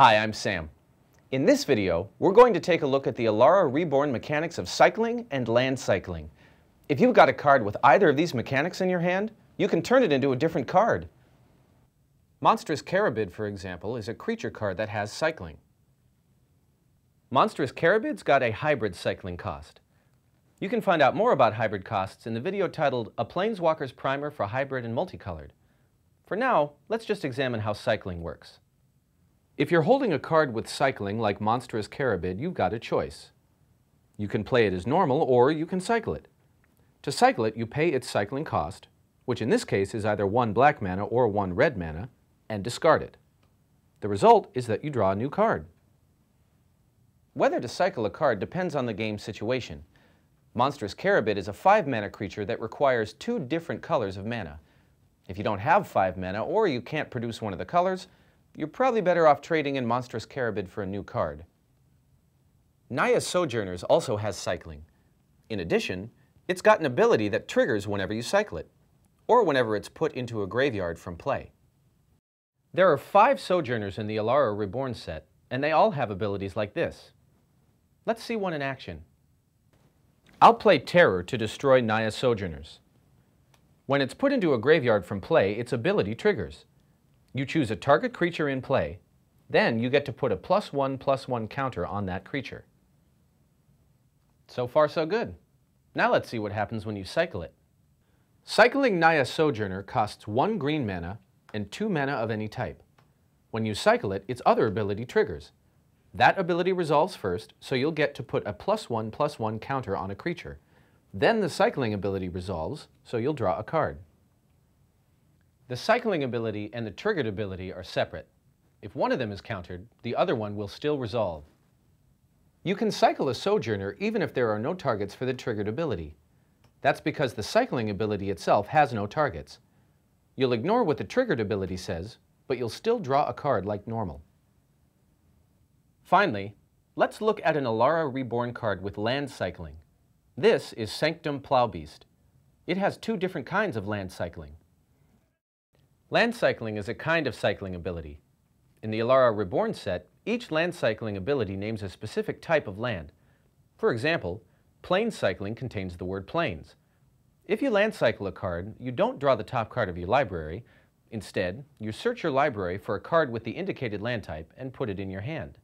Hi, I'm Sam. In this video, we're going to take a look at the Alara Reborn mechanics of cycling and land cycling. If you've got a card with either of these mechanics in your hand, you can turn it into a different card. Monstrous Carabid, for example, is a creature card that has cycling. Monstrous Carabid's got a hybrid cycling cost. You can find out more about hybrid costs in the video titled A Planeswalker's Primer for Hybrid and Multicolored. For now, let's just examine how cycling works. If you're holding a card with cycling like Monstrous Carabid, you've got a choice. You can play it as normal or you can cycle it. To cycle it, you pay its cycling cost, which in this case is either 1 black mana or 1 red mana, and discard it. The result is that you draw a new card. Whether to cycle a card depends on the game's situation. Monstrous Carabid is a 5-mana creature that requires 2 different colors of mana. If you don't have 5 mana or you can't produce one of the colors, you're probably better off trading in Monstrous Carabid for a new card. Nayya Sojourners also has cycling. In addition, it's got an ability that triggers whenever you cycle it, or whenever it's put into a graveyard from play. There are 5 Sojourners in the Alara Reborn set, and they all have abilities like this. Let's see one in action. I'll play Terror to destroy Nayya Sojourners. When it's put into a graveyard from play, its ability triggers. You choose a target creature in play, then you get to put a +1/+1 counter on that creature. So far so good. Now let's see what happens when you cycle it. Cycling Nayya Sojourner costs 1 green mana and 2 mana of any type. When you cycle it, its other ability triggers. That ability resolves first, so you'll get to put a +1/+1 counter on a creature. Then the cycling ability resolves, so you'll draw a card. The cycling ability and the triggered ability are separate. If one of them is countered, the other one will still resolve. You can cycle a Sojourner even if there are no targets for the triggered ability. That's because the cycling ability itself has no targets. You'll ignore what the triggered ability says, but you'll still draw a card like normal. Finally, let's look at an Alara Reborn card with land cycling. This is Sanctum Plowbeast. It has 2 different kinds of land cycling. Land cycling is a kind of cycling ability. In the Alara Reborn set, each land cycling ability names a specific type of land. For example, plains cycling contains the word plains. If you land cycle a card, you don't draw the top card of your library. Instead, you search your library for a card with the indicated land type and put it in your hand.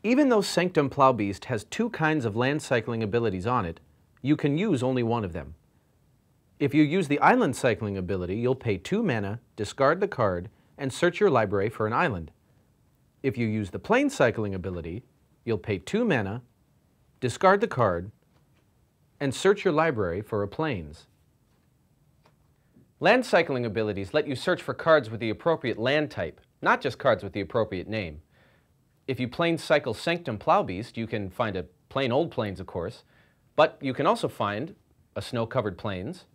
Even though Sanctum Plowbeast has 2 kinds of land cycling abilities on it, you can use only one of them. If you use the island cycling ability, you'll pay 2 mana, discard the card, and search your library for an island. If you use the plain cycling ability, you'll pay 2 mana, discard the card, and search your library for a plains. Land cycling abilities let you search for cards with the appropriate land type, not just cards with the appropriate name. If you plain cycle Sanctum Plowbeast, you can find a plain old plains, of course, but you can also find a snow-covered plains,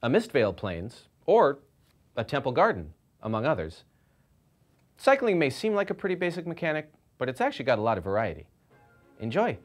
a Mistvale Plains, or a Temple Garden, among others. Cycling may seem like a pretty basic mechanic, but it's actually got a lot of variety. Enjoy!